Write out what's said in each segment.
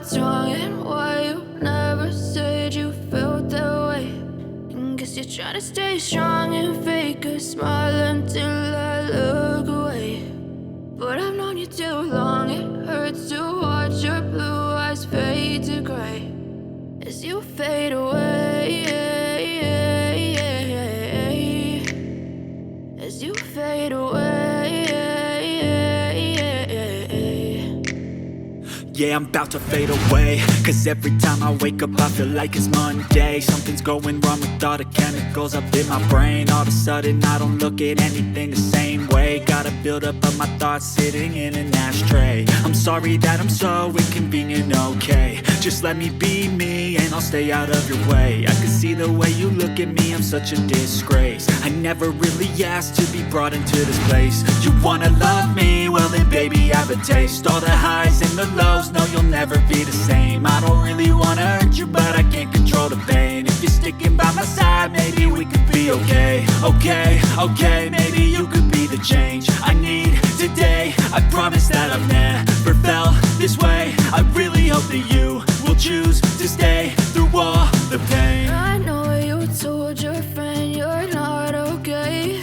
what's wrong and why you never said you felt that way. And guess you're trying to stay strong and fake a smile until I look away. But I've known you too long, it hurts to watch your blue eyes fade to gray as you fade away, as you fade away. Yeah, I'm about to fade away, cause every time I wake up I feel like it's Monday. Something's going wrong with all the chemicals up in my brain. All of a sudden I don't look at anything the same way. Got a build up of my thoughts sitting in an ashtray. I'm sorry that I'm so inconvenient, okay. Just let me be me and I'll stay out of your way. I can see the way you look at me, I'm such a disgrace. I never really asked to be brought into this place. You wanna love me? Well then baby have a taste. All the highs and the lows, no, you'll never be the same. I don't really wanna hurt you, but I can't control the pain. If you're sticking by my side, maybe we could be okay. Okay, maybe you could be the change I need today. I promise that I've never felt this way. I really hope that you will choose to stay through all the pain. I know you told your friend you're not okay,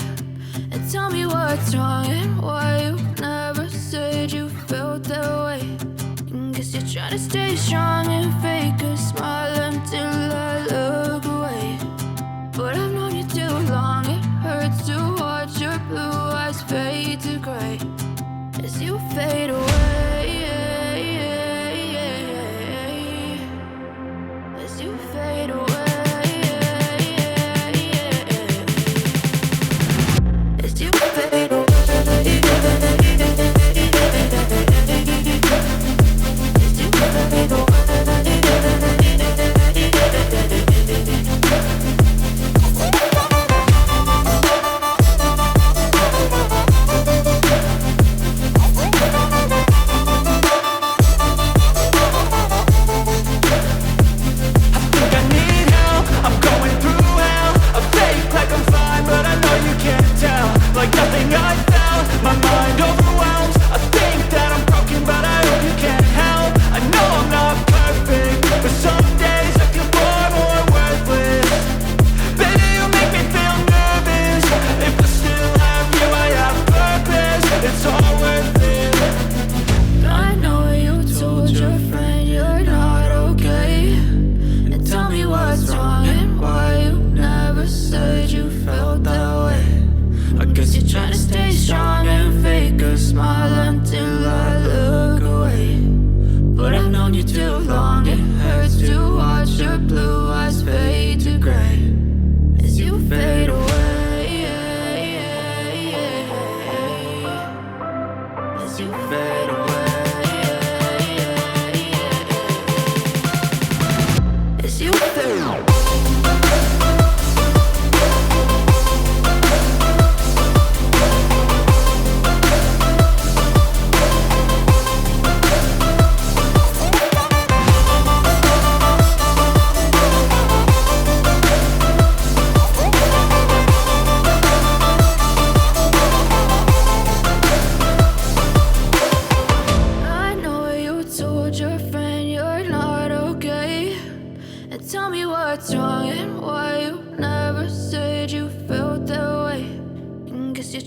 and tell me what's wrong and why you never said you felt that way. Guess you're trying to stay strong and fake a smile until I look away. But I've known you too long, it hurts to watch your blue eyes fade to gray as you fade away, as you fade away, as you fade away.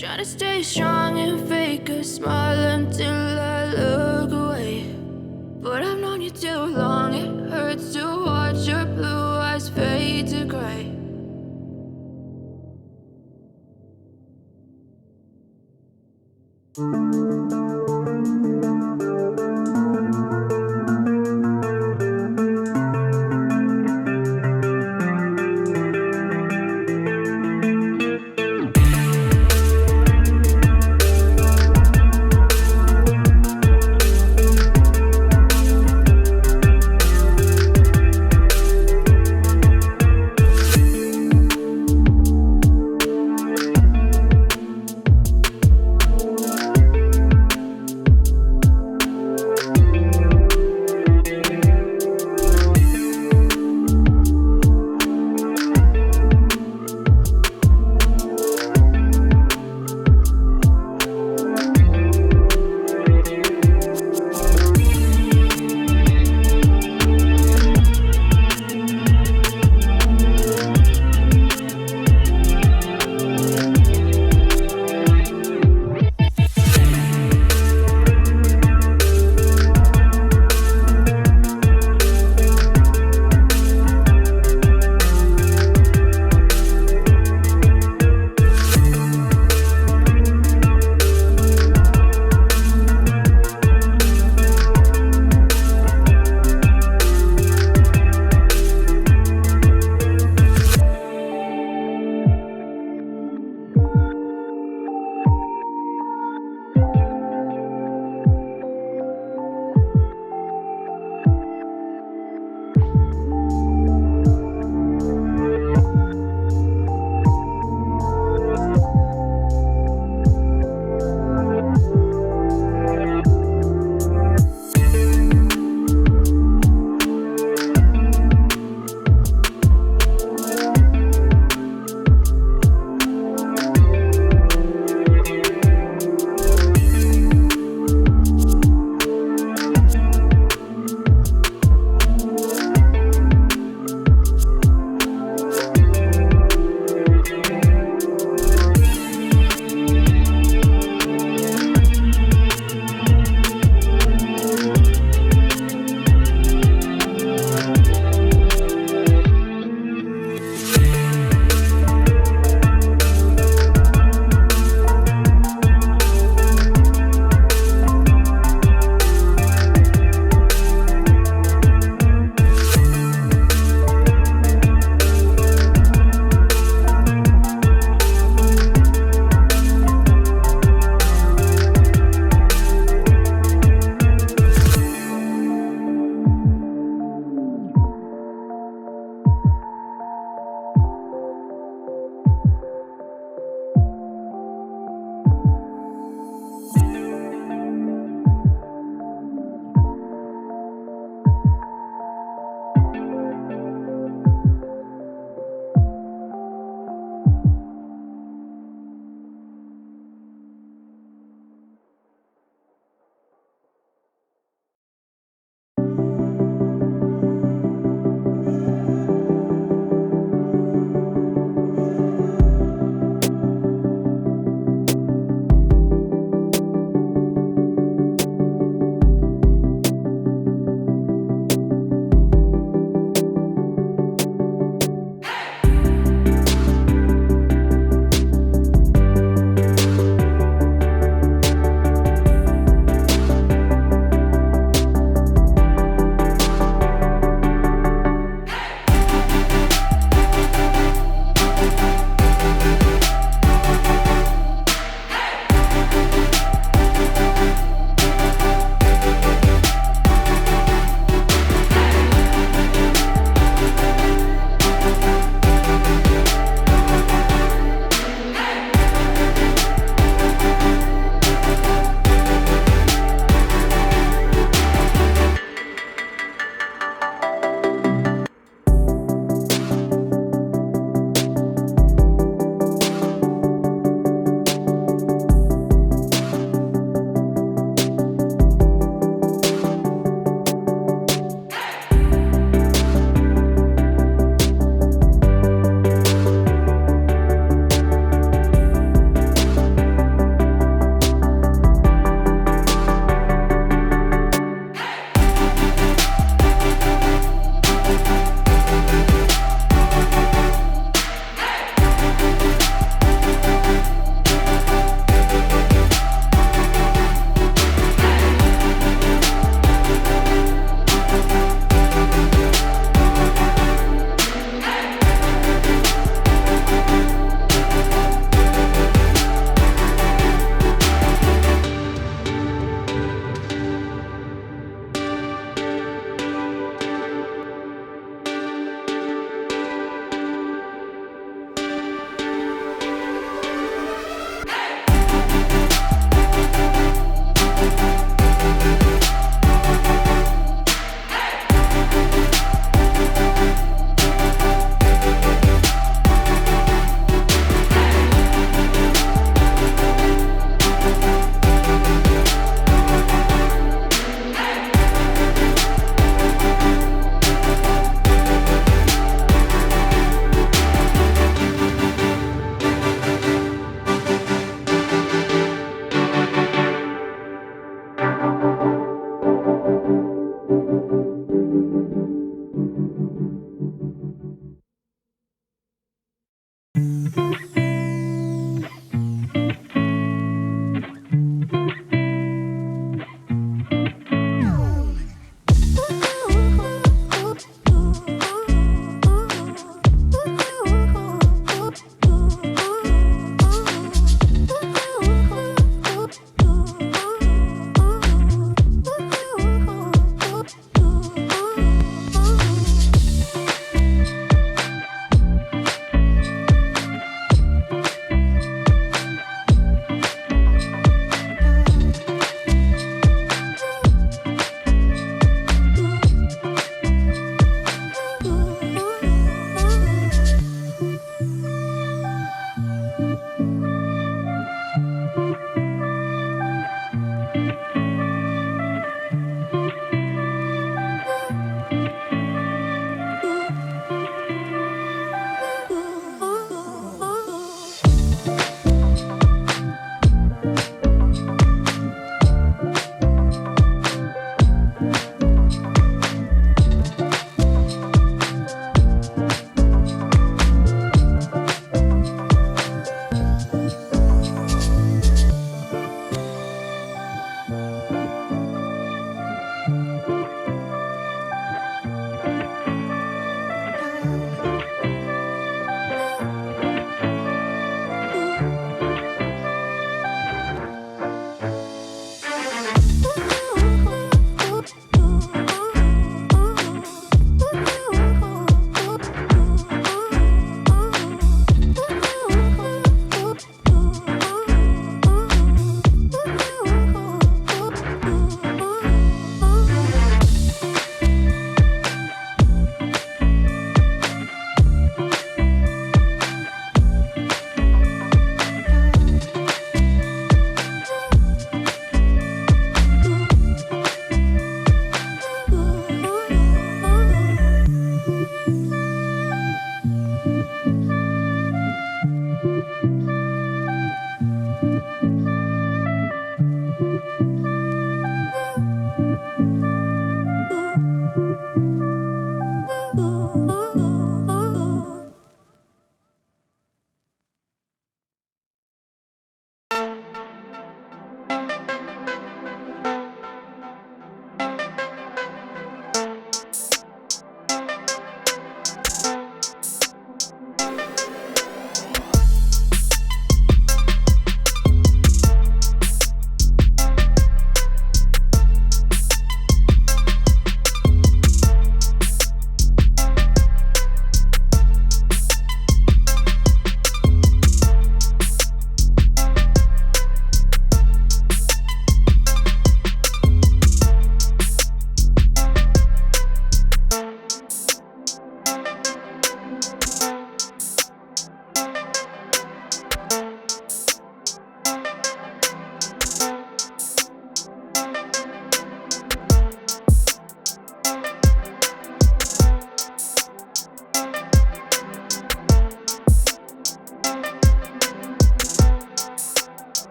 Try to stay strong and fake a smile until